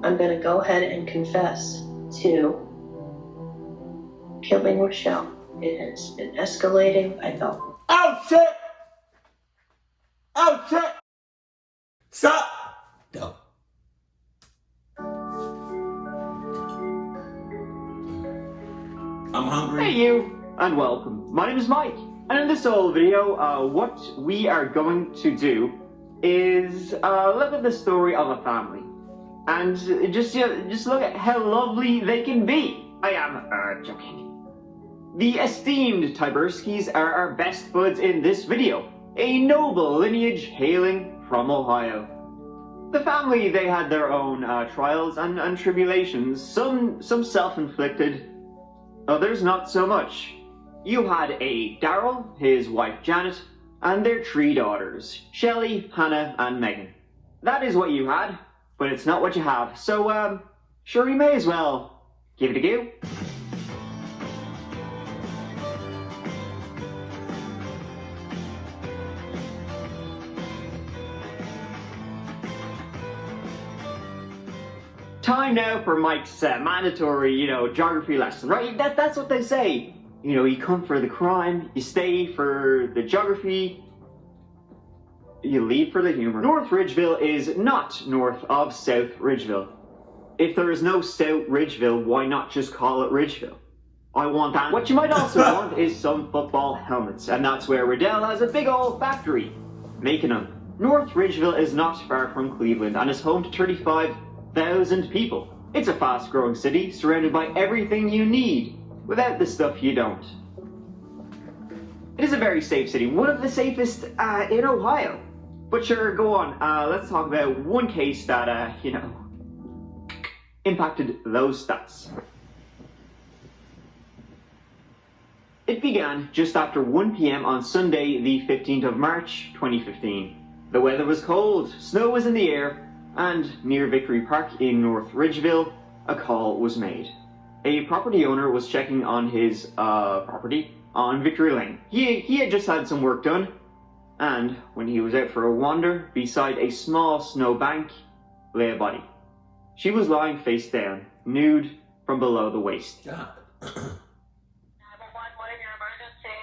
I'm going to go ahead and confess to killing Rochelle. It has been escalating. I felt... Oh shit! Oh shit! Stop! No. I'm hungry. Hey you, and welcome. My name is Mike, and in this whole video, what we are going to do is look at the story of a family, and just look at how lovely they can be. I am joking. The esteemed Tyburskis are our best buds in this video, a noble lineage hailing from Ohio. The family, they had their own trials and tribulations, some self-inflicted, others not so much. You had a Daryl, his wife Janet, and their 3 daughters, Shelley, Hannah, and Megan. That is what you had, but it's not what you have, so sure you may as well give it a go. Time now for Mike's mandatory, geography lesson, right? That's what they say. You come for the crime, you stay for the geography, you leave for the humor. North Ridgeville is not north of South Ridgeville. If there is no South Ridgeville, why not just call it Ridgeville? I want that. What you might also want is some football helmets, and that's where Riddell has a big old factory making them. North Ridgeville is not far from Cleveland and is home to 35,000 people. It's a fast-growing city surrounded by everything you need. Without the stuff you don't. It is a very safe city, one of the safest in Ohio. But sure, go on, let's talk about one case that, impacted those stats. It began just after 1 p.m. on Sunday, the 15th of March, 2015. The weather was cold, snow was in the air, and near Victory Park in North Ridgeville, a call was made. A property owner was checking on his property on Victory Lane. He had just had some work done, and when he was out for a wander, beside a small snow bank lay a body. She was lying face down, nude from below the waist. 911, what is your emergency?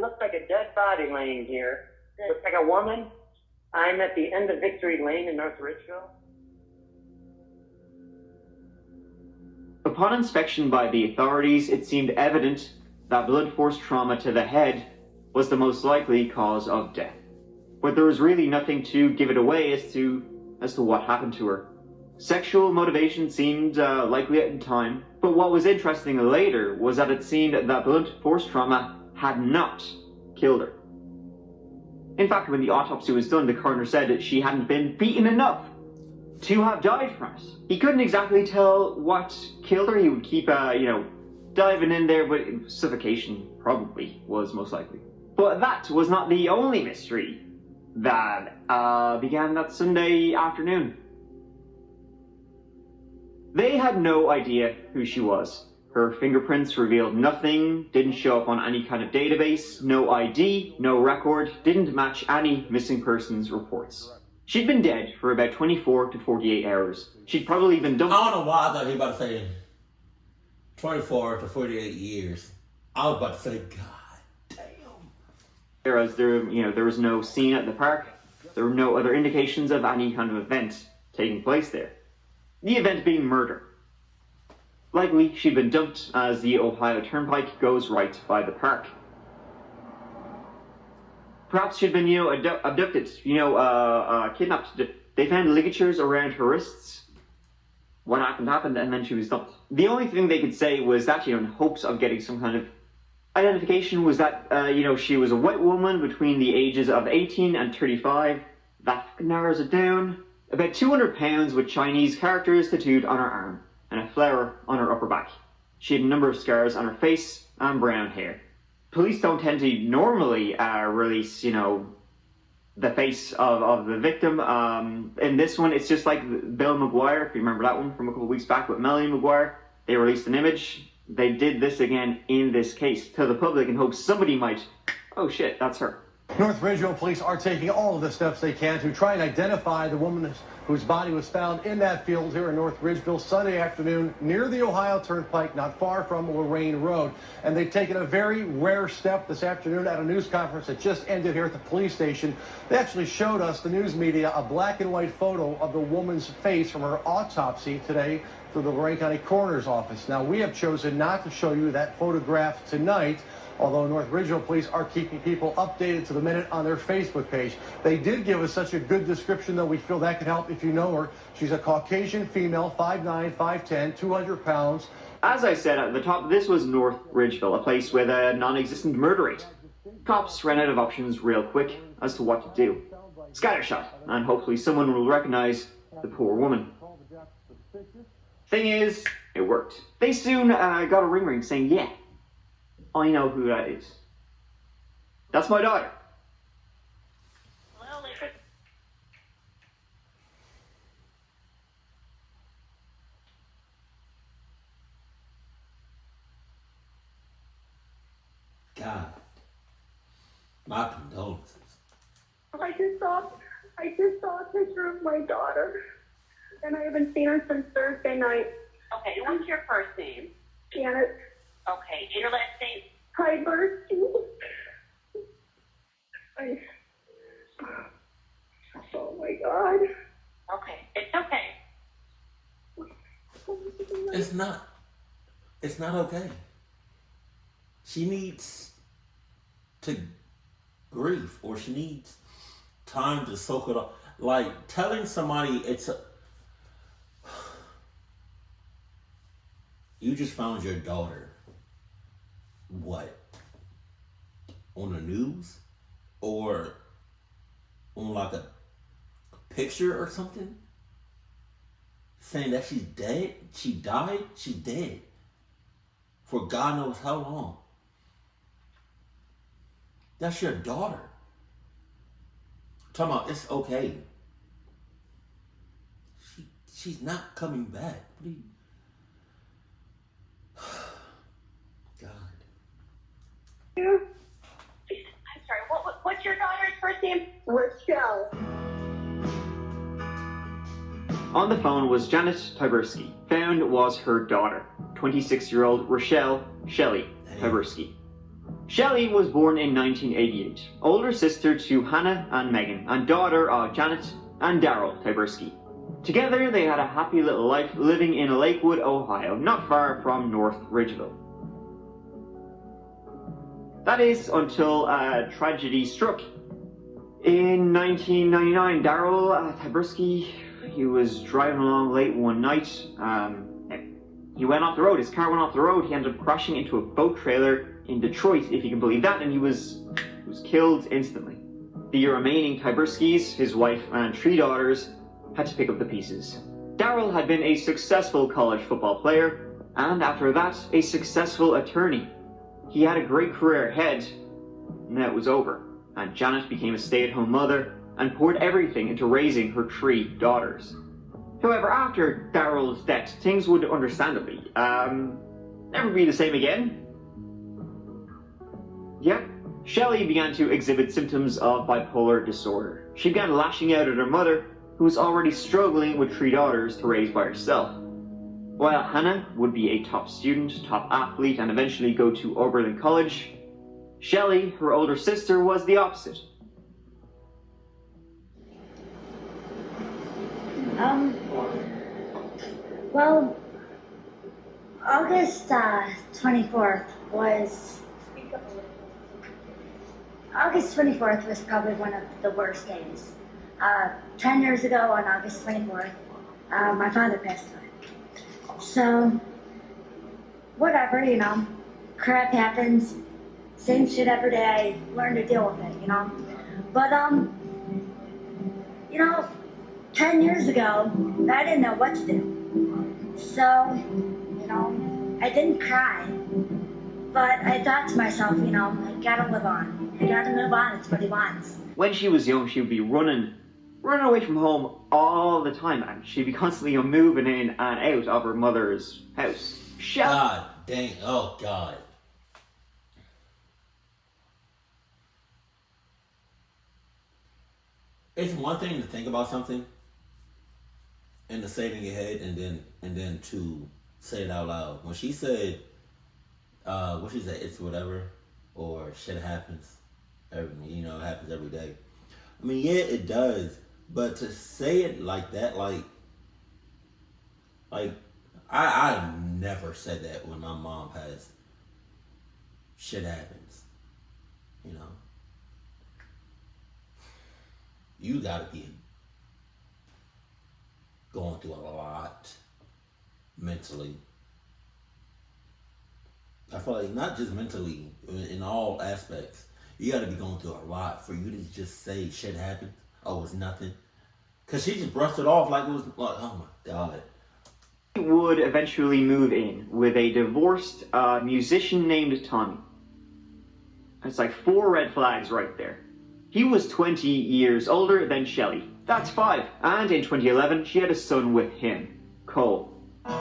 Looks like a dead body laying here. Looks like a woman. I'm at the end of Victory Lane in North Ridgeville. Upon inspection by the authorities, it seemed evident that blunt force trauma to the head was the most likely cause of death. But there was really nothing to give it away as to what happened to her. Sexual motivation seemed likely at the time, but what was interesting later was that it seemed that blunt force trauma had not killed her. In fact, when the autopsy was done, the coroner said that she hadn't been beaten enough to have died from it. He couldn't exactly tell what killed her. He would keep, diving in there, but suffocation probably was most likely. But that was not the only mystery that began that Sunday afternoon. They had no idea who she was. Her fingerprints revealed nothing, didn't show up on any kind of database, no ID, no record, didn't match any missing persons reports. She'd been dead for about 24 to 48 hours. She'd probably been dumped. I don't know why I thought he was about to say 24 to 48 years. I was about to say, God damn. Whereas there was no scene at the park. There were no other indications of any kind of event taking place there. The event being murder. Likely, she'd been dumped as the Ohio Turnpike goes right by the park. Perhaps she'd been, abducted, kidnapped. They found ligatures around her wrists. What happened, and then she was dumped. The only thing they could say was that, in hopes of getting some kind of identification, was that, she was a white woman between the ages of 18 and 35. That narrows it down. About 200 pounds with Chinese characters tattooed on her arm, and a flower on her upper back. She had a number of scars on her face and brown hair. Police don't tend to normally release, the face of the victim. In this one, it's just like Bill McGuire, if you remember that one from a couple of weeks back with Melanie McGuire. They released an image. They did this again in this case to the public in hopes somebody might, oh shit, that's her. North Ridgeville police are taking all of the steps they can to try and identify the woman whose body was found in that field here in North Ridgeville Sunday afternoon near the Ohio Turnpike, not far from Lorraine Road. And they've taken a very rare step this afternoon at a news conference that just ended here at the police station. They actually showed us, the news media, a black and white photo of the woman's face from her autopsy today through the Lorraine County Coroner's Office. Now, we have chosen not to show you that photograph tonight, although North Ridgeville Police are keeping people updated to the minute on their Facebook page. They did give us such a good description, though, we feel that could help if you know her. She's a Caucasian female, 5'9", 5'10", 200 pounds. As I said at the top, this was North Ridgeville, a place with a non-existent murder rate. Cops ran out of options real quick as to what to do. Scattershot, and hopefully someone will recognize the poor woman. Thing is, it worked. They soon got a ring saying, yeah, I know who that is. That's my daughter. God, my condolences. I just saw a picture of my daughter, and I haven't seen her since Thursday night. Okay, what's your first name? Janet Okay, and your last name? Tyburski. Oh my God. Okay, it's okay. It's not okay. She needs to grieve, or she needs time to soak it up. Like telling somebody you just found your daughter, what, on the news or on like a picture or something, saying that she's dead, she's dead for God knows how long. That's your daughter. Talking about it's okay. She's not coming back. What are you? God. I'm sorry, what's your daughter's first name? Rochelle. On the phone was Janet Tyburski. Found was her daughter, 26-year-old Rochelle Shelley Tyburski. Shelley was born in 1988, older sister to Hannah and Megan, and daughter of Janet and Daryl Tyburski. Together, they had a happy little life living in Lakewood, Ohio, not far from North Ridgeville. That is until a tragedy struck. In 1999, Daryl Tyburski, he was driving along late one night. He went off the road. His car went off the road. He ended up crashing into a boat trailer in Detroit, if you can believe that, and he was killed instantly. The remaining Tyburskis, his wife and 3 daughters, had to pick up the pieces. Daryl had been a successful college football player, and after that, a successful attorney. He had a great career ahead, and that was over, and Janet became a stay-at-home mother and poured everything into raising her 3 daughters. However, after Daryl's death, things would understandably never be the same again. Yeah, Shelley began to exhibit symptoms of bipolar disorder. She began lashing out at her mother, who was already struggling with 3 daughters to raise by herself. While Hannah would be a top student, top athlete, and eventually go to Oberlin College, Shelley, her older sister, was the opposite. Well, August 24th was probably one of the worst days. 10 years ago on August 24th, my father passed away. So, whatever, crap happens, same shit every day, I learn to deal with it, But, 10 years ago, I didn't know what to do. So, I didn't cry, but I thought to myself, I gotta live on. I gotta move on, it's what he wants. When she was young, she would be running away from home all the time, and she'd be constantly moving in and out of her mother's house. God dang, oh God. It's one thing to think about something, and to say it in your head, and then to say it out loud. When she said, what she said, it's whatever, or shit happens, it happens every day. I mean, yeah, it does, but to say it like that, like I never said that when my mom passed. Shit happens, You gotta be going through a lot mentally. I feel like not just mentally, in all aspects. You gotta be going through a lot for you to just say shit happened. Oh, it's nothing. Cause she just brushed it off like it was like, oh my God. He would eventually move in with a divorced musician named Tommy. It's like 4 red flags right there. He was 20 years older than Shelley. That's 5. And in 2011, she had a son with him, Cole. I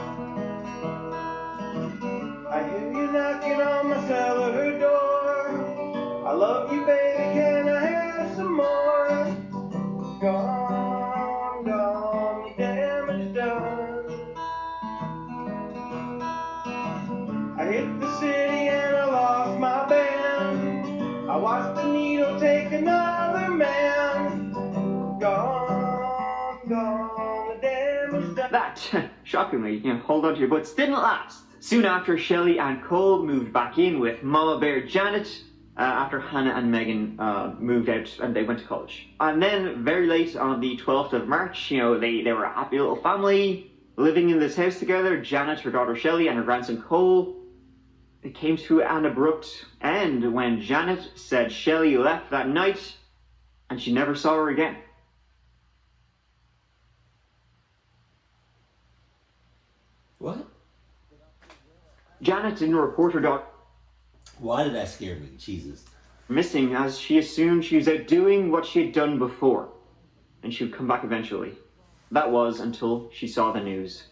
hear you knocking on my cellar door. I love you, baby, can I have some more? Gone, the damage done. I hit the city and I lost my band. I watched the needle take another man. Gone, the damage done. That, shockingly, hold on to your butts, didn't last. Soon after, Shelley and Cole moved back in with Mama Bear Janet after Hannah and Megan moved out and they went to college. And then very late on the 12th of March, they were a happy little family living in this house together. Janet, her daughter Shelley, and her grandson Cole. It came to an abrupt end when Janet said Shelley left that night and she never saw her again. What? Janet didn't report her daughter Why did that scare me? Jesus. missing, as she assumed she was out doing what she had done before and she would come back eventually. That was until she saw the news.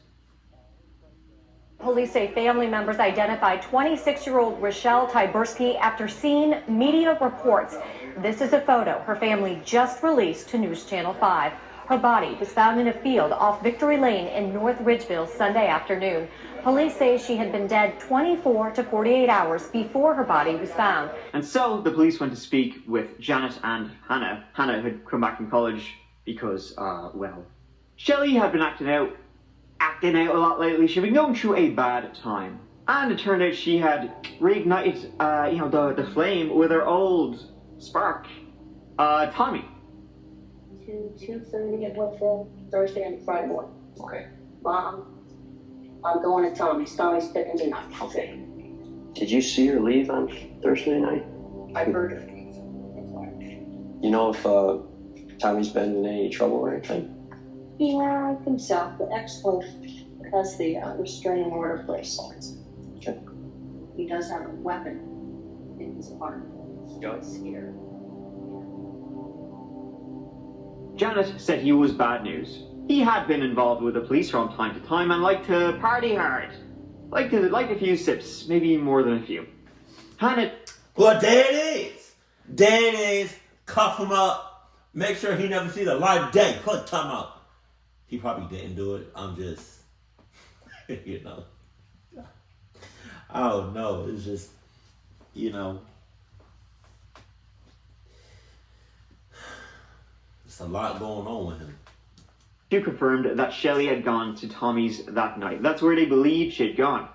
Police say family members identified 26-year-old Rochelle Tyburski after seeing media reports. This is a photo her family just released to News Channel 5. Her body was found in a field off Victory Lane in North Ridgeville Sunday afternoon. Police say she had been dead 24 to 48 hours before her body was found. And so the police went to speak with Janet and Hannah. Hannah had come back from college because, Shelley had been acting out a lot lately. She'd been going through a bad time. And it turned out she had reignited, the flame with her old spark, Tommy. 2:30 at Woodville, Thursday and Friday morning. Okay. Mom, I'm going to Tommy's. Tommy's picking me up. Okay. Did you see her leave on Thursday night? I heard her. You know if Tommy's been in any trouble or anything? Yeah, I think so. The ex-wife has the restraining order placed. Okay. He does have a weapon in his apartment. Does? Here. Janet said he was bad news. He had been involved with the police from time to time and liked to party hard. Liked a few sips, maybe more than a few. Hannah... Well, there it is. There it is. Cuff him up. Make sure he never sees the light of day. Put time out. He probably didn't do it. I'm just, I don't know. It's just, it's a lot going on with him. She confirmed that Shelley had gone to Tommy's that night. That's where they believed she had gone.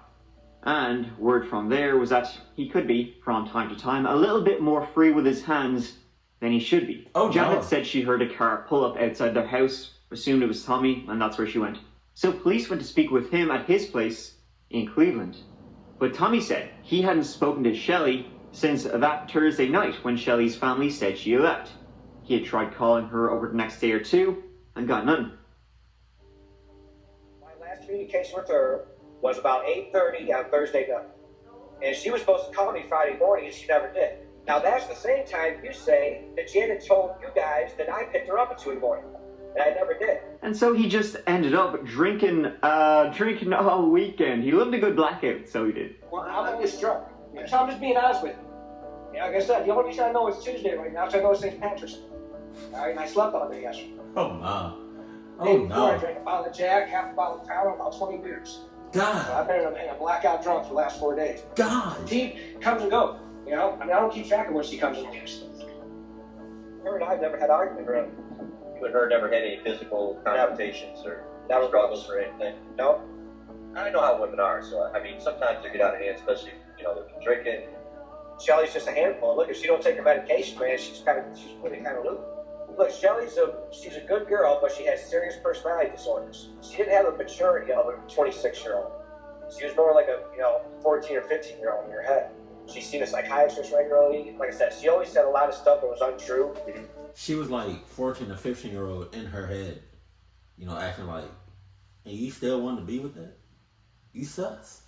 And word from there was that he could be, from time to time, a little bit more free with his hands than he should be. Oh, Janet no. said she heard a car pull up outside their house, assumed it was Tommy, and that's where she went. So police went to speak with him at his place in Cleveland. But Tommy said he hadn't spoken to Shelley since that Thursday night when Shelley's family said she left. He had tried calling her over the next day or two and got none. My last communication with her was about 8:30 on Thursday night. And she was supposed to call me Friday morning and she never did. Now that's the same time you say that Janet told you guys that I picked her up at 2 in the morning. And I never did. And so he just ended up drinking all weekend. He lived a good blackout, so he did. Well, I'm just drunk. I'm just being honest with you. Yeah, like I said, the only reason I know it's Tuesday right now is I know it's St. Patrick's Day. All right, and I slept all day yesterday. Oh, my. Oh Before I no. drank a bottle of Jack, half a bottle of Tower, about 20 beers. God. I've been in a blackout drunk for the last 4 days. God. She comes and goes, you know? I mean, I don't keep track of when she comes and leaves. Her and I have never had argument, really. You and her never had any physical confrontations or struggles or anything? No? I know how women are, so I mean, sometimes they get out of hand, especially, you know, they've been drinking. Shelly's just a handful. Look, if she don't take her medication, man, she's really kind of loose. Look, she's a good girl, but she has serious personality disorders. She didn't have the maturity of a 26-year-old. She was more like a, 14 or 15-year-old in her head. She's seen a psychiatrist regularly. Like I said, she always said a lot of stuff that was untrue. She was like 14 or 15-year-old in her head, acting like, and you still want to be with that? You sus.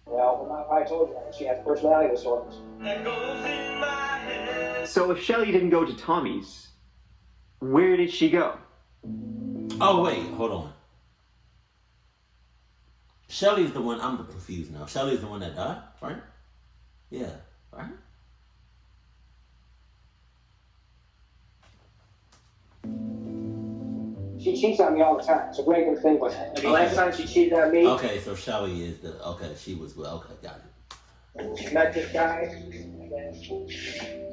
Well, I told you, she has personality disorders. So if Shelly didn't go to Tommy's, where did she go? Oh, wait, hold on. Shelly's the one, I'm confused now. Shelly's the one that died, right? Yeah, right? She cheats on me all the time. It's a regular thing with her. The last time she cheated on me, Okay, so Shelly is she was, okay, got it. she met this guy, and then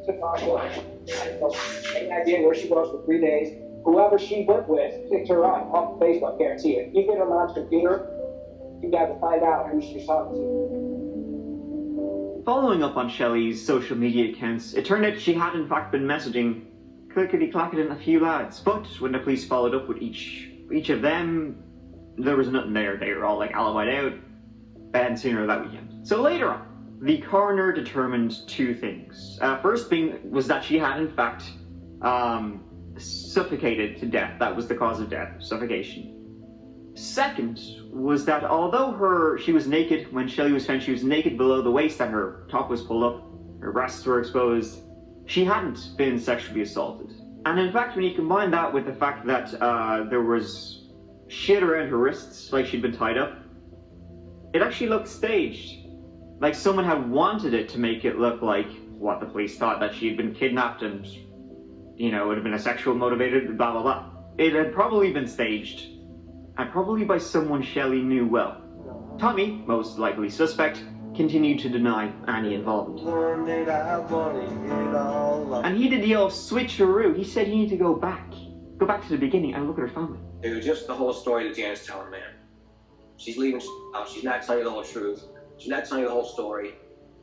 took off work. I have no any idea where she was for 3 days. Whoever she went with picked her up off Facebook, guarantee it. You get her mom's computer, you got to find out who she's talking to. Following up on Shelly's social media accounts, it turned out she had in fact been messaging clickety-clacketing a few lads, but when the police followed up with each of them, there was nothing there. They were all like alibied out, hadn't seen her that weekend. So later on, the coroner determined two things. First being was that she had in fact suffocated to death. That was the cause of death, suffocation. Second was that although she was naked when Shelly was found, she was naked below the waist and her top was pulled up, her breasts were exposed, she hadn't been sexually assaulted. And in fact, when you combine that with the fact that there was shit around her wrists, like she'd been tied up, it actually looked staged. Like someone had wanted it to make it look like what the police thought, that she had been kidnapped and, it would have been a sexual motivated, blah, blah, blah. It had probably been staged, and probably by someone Shelly knew well. Tommy, most likely suspect, continued to deny any involvement. And he did the old switcheroo. He said you need to go back to the beginning and look at her family. Dude, just the whole story that Jan's telling, man. She's leaving out. She's not telling you the whole truth. She's not telling you the whole story.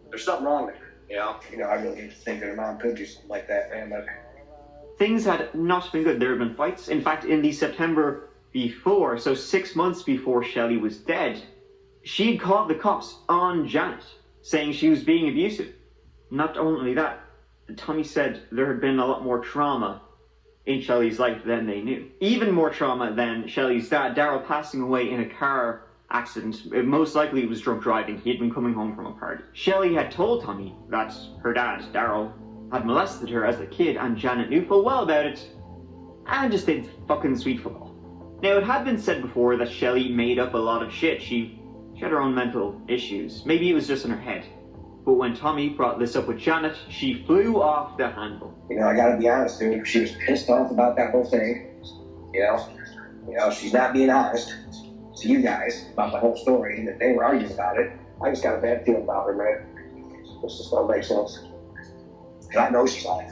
There's something wrong there, I really need to think that her mom could do something like that, man. But things had not been good. There had been fights. In fact, in the September before, so 6 months before Shelly was dead, she'd called the cops on Janet, saying she was being abusive. Not only that, Tommy said there had been a lot more trauma in Shelly's life than they knew. Even more trauma than Shelly's dad, Daryl, passing away in a car accident. Most likely it was drunk driving. He had been coming home from a party. Shelly had told Tommy that her dad, Daryl, had molested her as a kid, and Janet knew full well about it, and just did fucking sweet football. Now, it had been said before that Shelly made up a lot of shit. She had her own mental issues. Maybe it was just in her head. But when Tommy brought this up with Janet, she flew off the handle. I gotta be honest, dude. She was pissed off about that whole thing. She's not being honest to you guys about the whole story, and that they were arguing about it. I just got a bad feeling about her, man. This just don't make sense. And I know she's lying.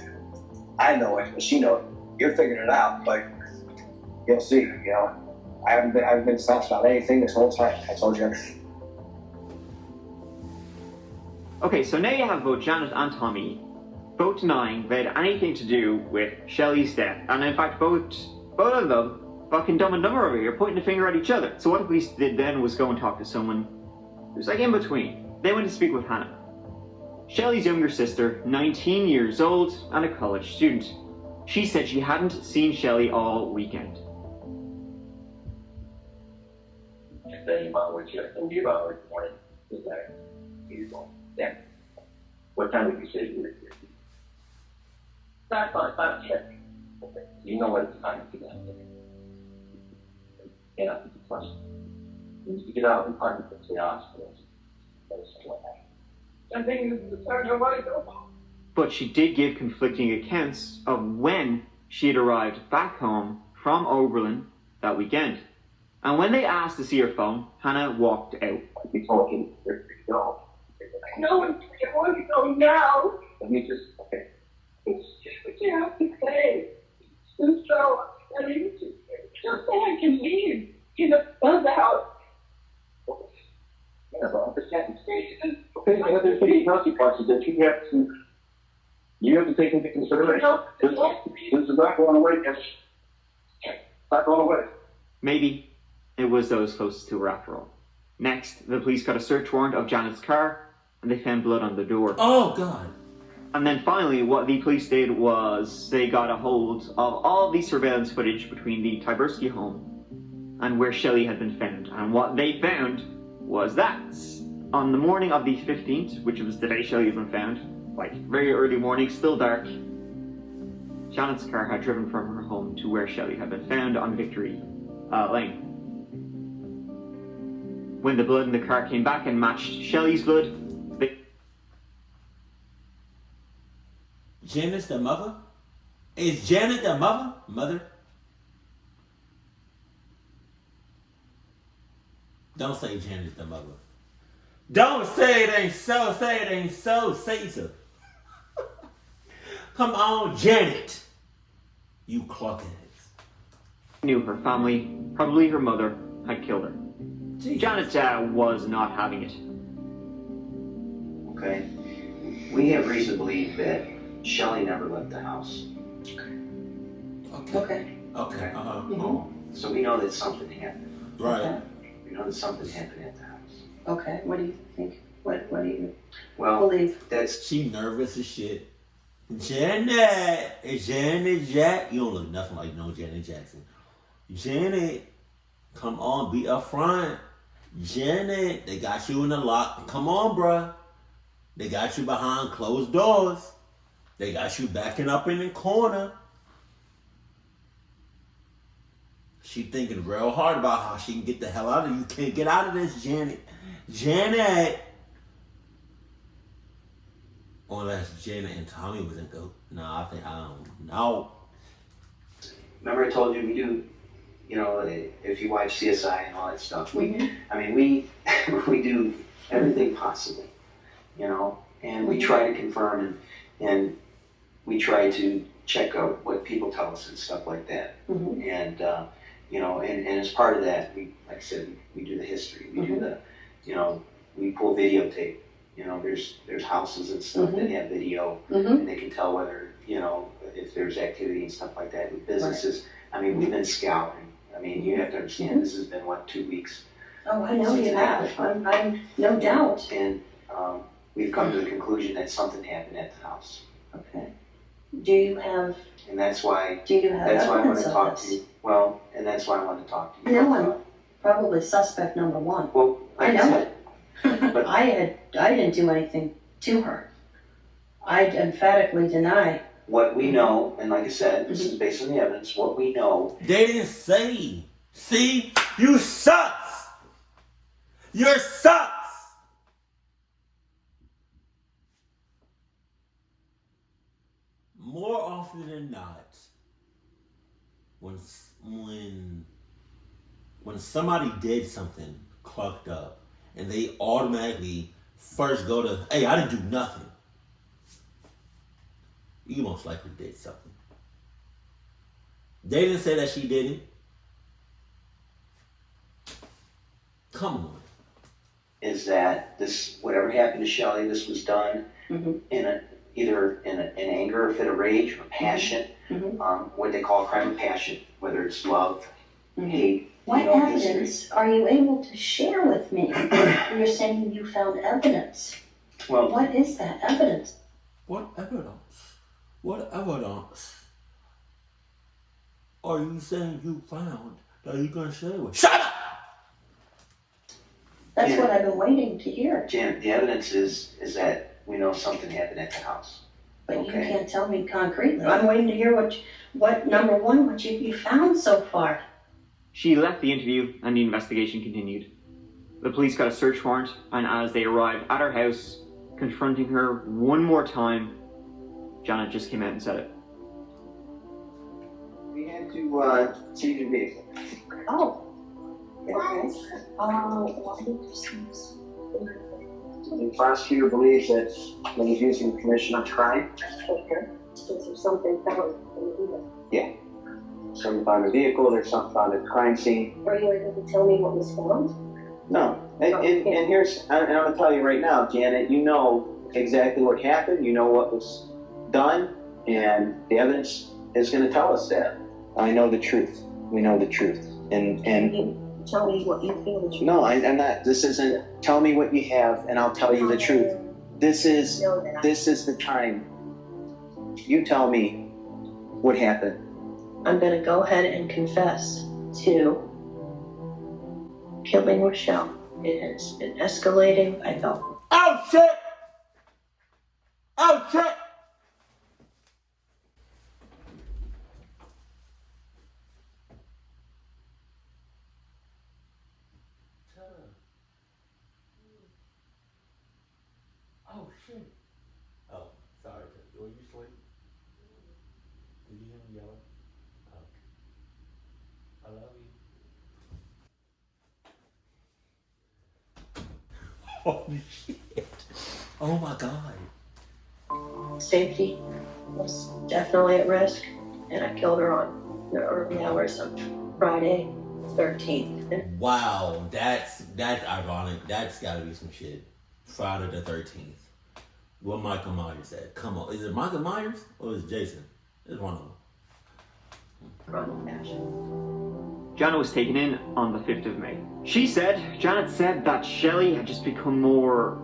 I know it, and she knows it. You're figuring it out, but you'll see, I haven't been soft about anything this whole time. I told you everything. Okay, so now you have both Janet and Tommy both denying they had anything to do with Shelly's death. And in fact, both of them fucking dumb and dumber over here, pointing the finger at each other. So what the police did then was go and talk to someone who's like in between. They went to speak with Hannah, Shelly's younger sister, 19 years old and a college student. She said she hadn't seen Shelly all weekend. And then your mom would check and give out in the morning. Is that beautiful? Yeah. What time did you say you were here? 5 check. Okay. You know what it's time to get out there. Yeah, it's a question. You get out and find the hospitals. But she did give conflicting accounts of when she had arrived back home from Oberlin that weekend. And when they asked to see her phone, Hannah walked out. Be talking. No. No one can want to go now. Let me just. Okay. It's just what you have to say. It's so upsetting. Just so I can leave. Get up from the house. Yeah, but understand. Okay, I understand the consequences that you have to take into consideration. This is not going away. It's not going away. Maybe it was those closest to her after all. Next, the police got a search warrant of Janet's car, and they found blood on the door. Oh, God. And then finally, what the police did was they got a hold of all the surveillance footage between the Tyburski home and where Shelley had been found. And what they found was that on the morning of the 15th, which was the day Shelley had been found, like very early morning, still dark, Janet's car had driven from her home to where Shelley had been found on Victory Lane. When the blood in the car came back and matched Shelley's blood, Janet's the mother? Is Janet the mother? Mother? Don't say Janet's the mother. Don't say it ain't so. Say it ain't so. Say so. Come on, Janet. You cluckheads. knew her family, probably her mother, had killed her. Jeez. Janet was not having it. Okay? We have reason to believe that Shelley never left the house. Okay. Okay. So we know that something happened. Right. Okay. We know that something happened at the house. Okay, what do you think? What do you Well, believe? that's She nervous as shit. Janet, Jack. You don't look nothing like no Janet Jackson. Janet, come on, be up front. Janet, they got you in the lock. Come on, bruh. They got you behind closed doors. They got you backing up in the corner. She thinking real hard about how she can get the hell out of you. Can't get out of this, Janet. Janet. Unless Janet and Tommy was in go. No, I don't know. remember I told you we do, you know, if you watch CSI and all that stuff. Mm-hmm. I mean, we do everything possible, you know, and we try to confirm and we try to check out what people tell us and stuff like that. Mm-hmm. And you know, and as part of that, we, like I said, we do the history. We do the, you know, we pull videotape. You know, there's houses and stuff that have video, and they can tell whether, you know, if there's activity and stuff like that with businesses. Right. I mean, we've been scouting. I mean, you have to understand, this has been, what, 2 weeks? Oh, I know you have. I'm no doubt. And we've come to the conclusion that something happened at the house. Okay. Do you have And that's why evidence I want to of talk this? to you. Well, and that's why I want to talk to you. No, I'm probably suspect number one. Well, I like know it. But I didn't do anything to her. I emphatically deny. what we know, and like I said, this is based on the evidence, what we know. They didn't say. See? You sucks. You're sucks. More often than not, when somebody did something clucked up, and they automatically first go to, hey, I didn't do nothing. You most likely did something. They didn't say that she didn't. Come on. Is that this, whatever happened to Shelley, this was done either in anger, or fit of rage, or passion, what they call a crime of passion, whether it's love, hate. What you know, evidence are you able to share with me? You're saying you found evidence. Well, What is that evidence? What evidence? What evidence are you saying you found that you're going to share with? Shut up! That's Yeah. what I've been waiting to hear. Jan, the evidence is that we know something happened at the house. But you Okay. can't tell me concretely. I'm waiting to hear what number one, what you found so far. She left the interview and the investigation continued. The police got a search warrant, and as they arrived at her house, confronting her one more time, Janet just came out and said it. We had to seize your vehicle. Oh. Okay. Why did you seize? The prosecutor believes that he was using the commission of crime. Okay. So there's something found in the vehicle. Yeah. Something found in the vehicle, there's something found at the crime scene. Are you able to tell me what was found? No. And here's, and I'm going to tell you right now, Janet, you know exactly what happened, you know what was done, and the evidence is going to tell us that. I know the truth. We know the truth. And Tell me what you feel the truth. no, I'm not. This isn't tell me what you have and I'll tell you the truth. This is the time. You tell me what happened. I'm going to go ahead and confess to killing Rochelle. It has been escalating. I felt. Oh shit! Oh shit! Oh shit. Oh, sorry. Were you asleep? Did you hear me yelling? Okay. I love you. Holy shit. Oh my god. Safety was definitely at risk, and I killed her on the early hours of Friday, 13th. Wow, that's ironic. That's gotta be some shit. Friday the 13th. What Michael Myers said. Come on. Is it Michael Myers or is it Jason? It's one of them. Janet was taken in on the 5th of May. Janet said that Shelley had just become more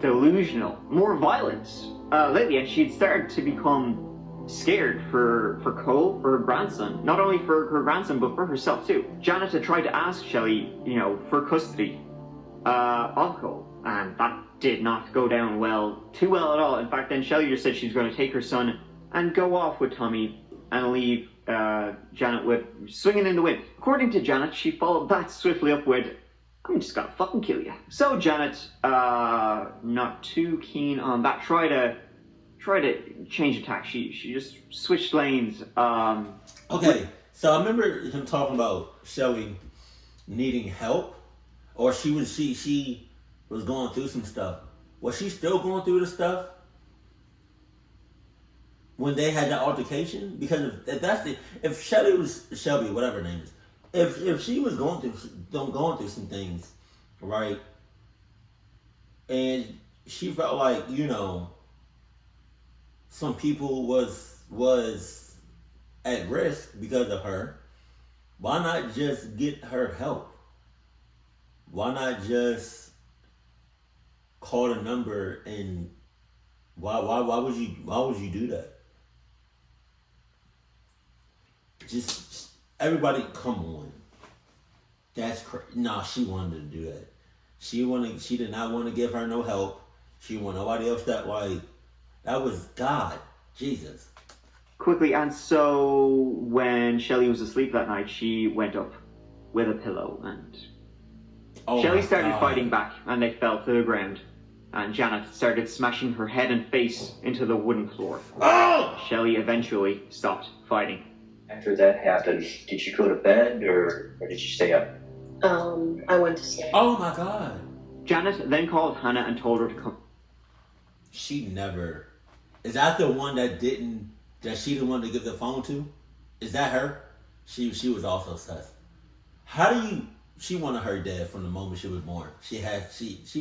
delusional, more violent lately, and she'd started to become scared for Cole, for her grandson. Not only for her grandson, but for herself too. Janet had tried to ask Shelley, for custody of Cole, and that did not go down too well at all. In fact, then Shelley just said she's going to take her son and go off with Tommy and leave Janet with swinging in the wind. According to Janet, she followed that swiftly up with, I'm just gonna fucking kill you. So Janet, not too keen on that, try to change the tack. She just switched lanes. Okay, so I remember him talking about Shelley needing help, or she was going through some stuff. Was she still going through the stuff when they had that altercation? Because if Shelby, whatever her name is, if she was going through some things, right, and she felt like some people was at risk because of her, why not just get her help? Why not just call the number and why would you do that? Just everybody, come on. That's crazy. Nah, she wanted to do that. She did not want to give her no help. She wanted nobody else that was God, Jesus. Quickly, and so when Shelley was asleep that night, she went up with a pillow, and Shelley started fighting back, and they fell to the ground. And Janet started smashing her head and face into the wooden floor. Oh! Shelley eventually stopped fighting. After that happened, did you go to bed or did you stay up? I went to sleep. Oh my God. Janet then called Hannah and told her to come. She never. Is that the one that she the one to give the phone to? Is that her? She was also sus. She wanted her dead from the moment she was born. She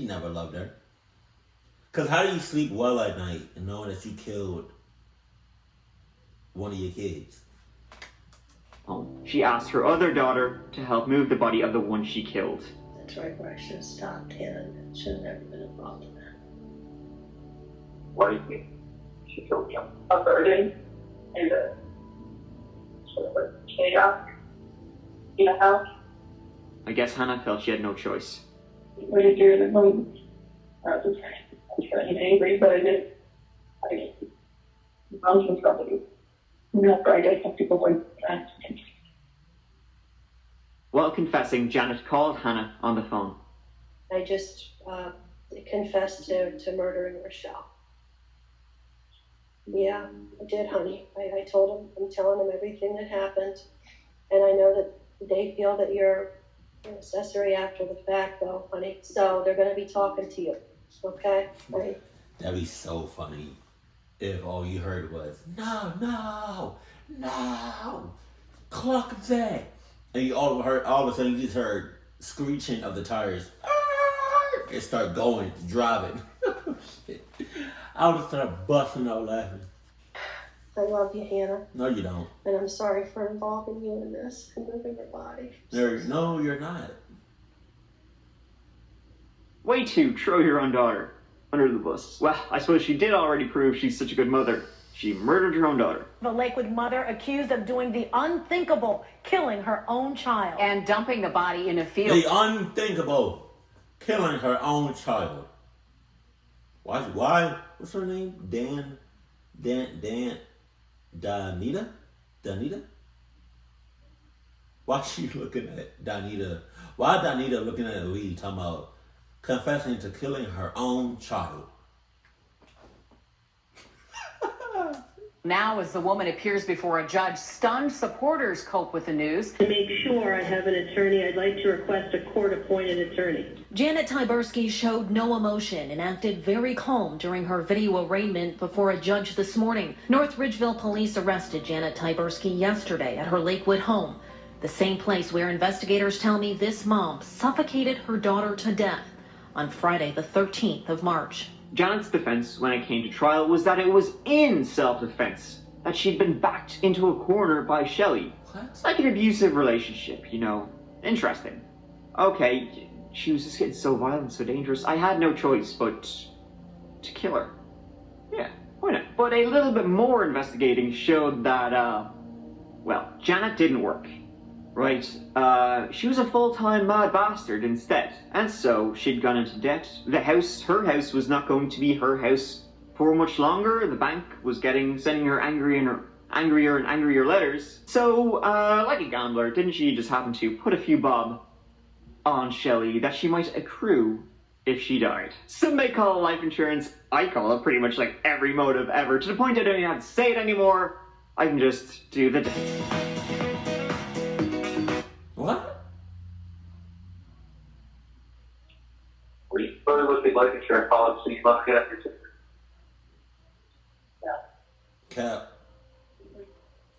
never loved her. Cause how do you sleep well at night and knowing that you killed one of your kids? She asked her other daughter to help move the body of the one she killed. That's right where I should have stopped and should have never been involved in that. What do you think? She killed him. A burden and a sort of a chaos in a house. I guess Hannah felt she had no choice. What did you do in the moment? I was getting angry, but I did. Mom's was probably not right. I think people went back. While confessing, Janet called Hannah on the phone. I just confessed to murdering Rochelle. Yeah, I did, honey. I told him, I'm telling him everything that happened. And I know that they feel that you're an accessory after the fact, though, honey. So they're going to be talking to you, okay? Right? That'd be so funny if all you heard was, no, no, no, clock that. And you all of a sudden you just heard screeching of the tires. And start going, driving. I would start busting out laughing. I love you, Hannah. No, you don't. And I'm sorry for involving you in this and moving your body. No, you're not. Way to throw your own daughter under the bus. Well, I suppose she did already prove she's such a good mother. She murdered her own daughter. The Lakewood mother accused of doing the unthinkable, killing her own child. And dumping the body in a field. The unthinkable. Killing her own child. Why? What's her name? Danita? Why she looking at Danita? Why Danita looking at Lee talking about confessing to killing her own child? Now, as the woman appears before a judge, stunned supporters cope with the news. To make sure I have an attorney, I'd like to request a court-appointed attorney. Janet Tyburski showed no emotion and acted very calm during her video arraignment before a judge this morning. North Ridgeville police arrested Janet Tyburski yesterday at her Lakewood home, the same place where investigators tell me this mom suffocated her daughter to death on Friday, the 13th of March. Janet's defense when it came to trial was that it was in self-defense, that she'd been backed into a corner by Shelley. What? Like an abusive relationship, you know. Interesting. Okay, she was just getting so violent, so dangerous. I had no choice but to kill her. Yeah, why not? But a little bit more investigating showed that, well, Janet didn't work. Right, she was a full-time mad bastard instead, and so she'd gone into debt. Her house was not going to be her house for much longer. The bank was sending her angrier and angrier letters. So, like a gambler, didn't she just happen to put a few bob on Shelley that she might accrue if she died? Some may call it life insurance. I call it pretty much like every motive ever, to the point I don't even have to say it anymore. I can just do the What? Were you familiar with the life insurance policy you must get at your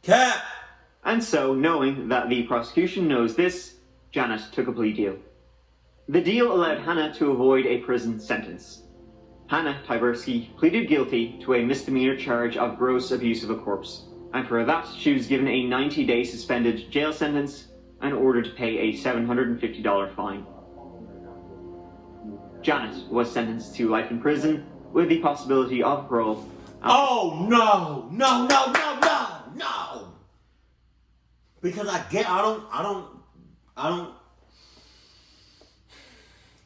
Cap. And so, knowing that the prosecution knows this, Janet took a plea deal. The deal allowed Hannah to avoid a prison sentence. Hannah Tyburski pleaded guilty to a misdemeanor charge of gross abuse of a corpse, and for that she was given a 90-day suspended jail sentence and ordered to pay a $750 fine. Janet was sentenced to life in prison with the possibility of parole. Oh no! Because I don't.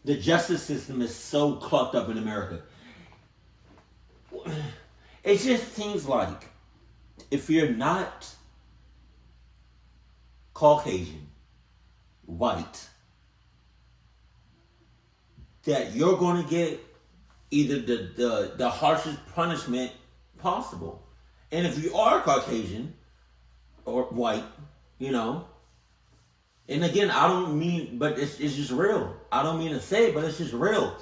The justice system is so clucked up in America. It just seems like if you're not Caucasian, white, that you're going to get either the harshest punishment possible. And if you are Caucasian or white, you know, and again, I don't mean, but it's just real. I don't mean to say it, but it's just real.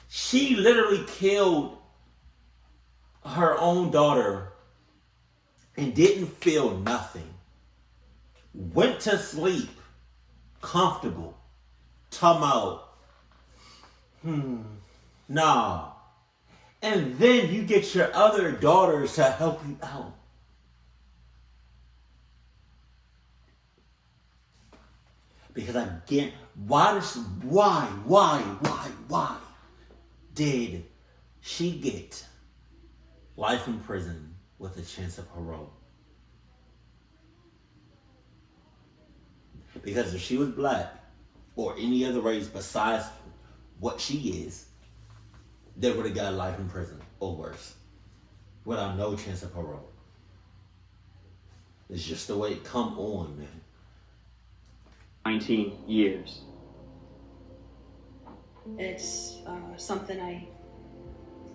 She literally killed her own daughter and didn't feel nothing. Went to sleep, comfortable, talking about, nah. And then you get your other daughters to help you out. Because again, why did she get life in prison with a chance of parole? Because if she was black or any other race besides what she is, they would have got life in prison or worse without no chance of parole. It's just the way it come on, man. 19 years. It's something I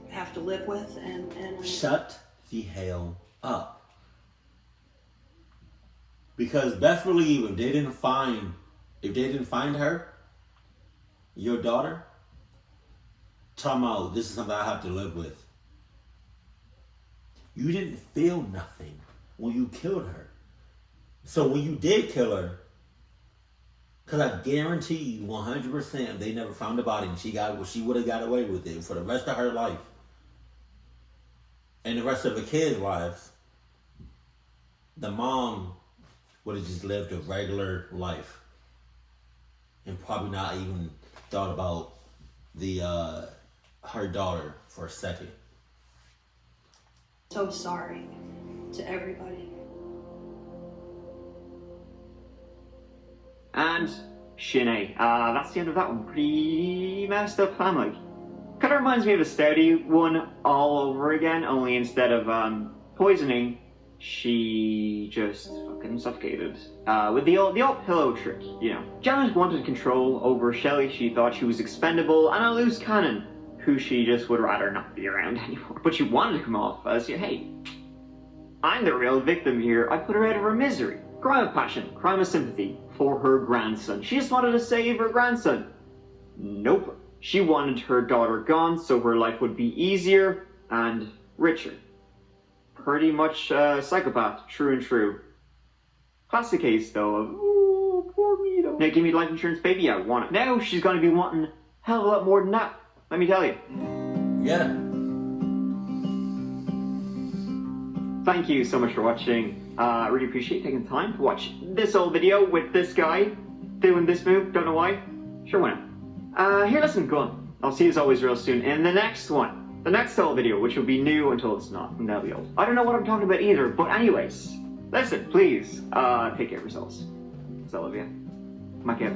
have to live with, and Shut the hell up. Because best believe if they didn't find her, your daughter, talking about this is something I have to live with. You didn't feel nothing when you killed her. So when you did kill her, because I guarantee you 100% they never found the body and she would have got away with it for the rest of her life. And the rest of the kids' lives, the mom would have just lived a regular life and probably not even thought about her daughter for a second. So sorry to everybody. And Sinead. That's the end of that one. Pretty messed up family. Kind of reminds me of the Stouty one all over again, only instead of poisoning, she just fucking suffocated. With the old pillow trick, you know. Janet wanted control over Shelley. She thought she was expendable and a loose cannon, who she just would rather not be around anymore. But she wanted to come off as, hey, I'm the real victim here. I put her out of her misery. Crime of passion, crime of sympathy for her grandson. She just wanted to save her grandson. Nope. She wanted her daughter gone so her life would be easier and richer. Pretty much psychopath, true and true. Classic case though of, ooh, poor me though. Now give me life insurance, baby, I want it. Now she's gonna be wanting a hell of a lot more than that, let me tell you. Yeah. Thank you so much for watching. I really appreciate taking the time to watch this old video with this guy doing this move. Don't know why. Sure, why not? Here, listen, go on. I'll see you as always real soon in the next one. The next old video, which will be new until it's not, and that'll be old. I don't know what I'm talking about either, but anyways, listen, please, take care of yourselves. I love you. My kid.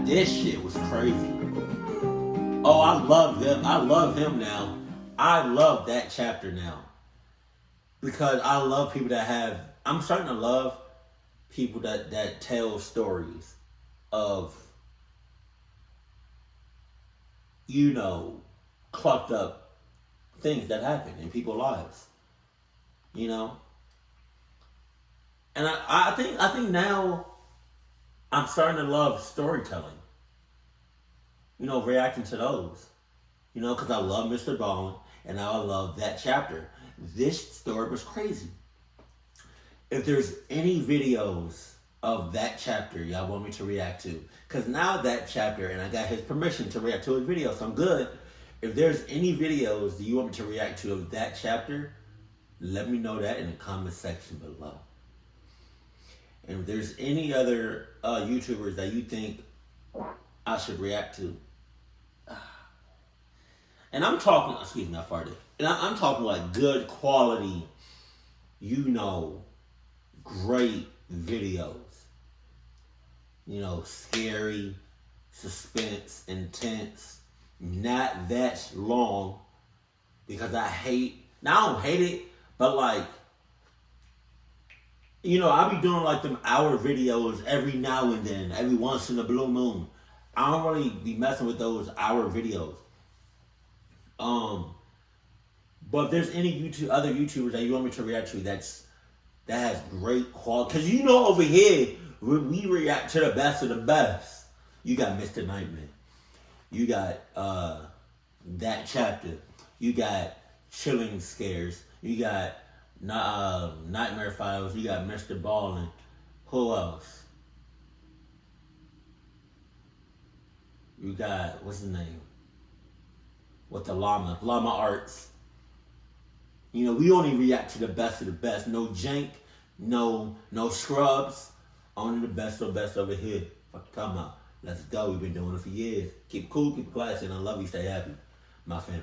This shit was crazy. Oh, I love them. I love him now. I love ThatChapter now. Because I love people that have, I'm starting to love people that tell stories of, you know, clucked up things that happen in people's lives. You know? And I think now I'm starting to love storytelling. You know, reacting to those. You know, because I love Mr. Bone and now I love ThatChapter. This story was crazy. If there's any videos of ThatChapter y'all want me to react to, because now ThatChapter, and I got his permission to react to his video, so I'm good. If there's any videos that you want me to react to of ThatChapter, let me know that in the comment section below. And if there's any other YouTubers that you think I should react to, and I'm talking, excuse me, I farted. And I'm talking like good quality, you know, great videos. You know, scary, suspense, intense, not that long. Because I don't hate it, but like, you know, I be doing like them hour videos every now and then, every once in a blue moon. I don't really be messing with those hour videos. But if there's any other YouTubers that you want me to react to that has great quality, because you know over here we react to the best of the best. You got Mr. Nightmare, you got ThatChapter, you got Chilling Scares, you got Nightmare Files, you got Mr. Ballin'. Who else? You got, what's his name? With the Llama Arts. You know, we only react to the best of the best. No jank, no scrubs. Only the best of the best over here. Fuck you talking about? Let's go. We've been doing it for years. Keep cool, keep classy, and I love you. Stay happy. My family.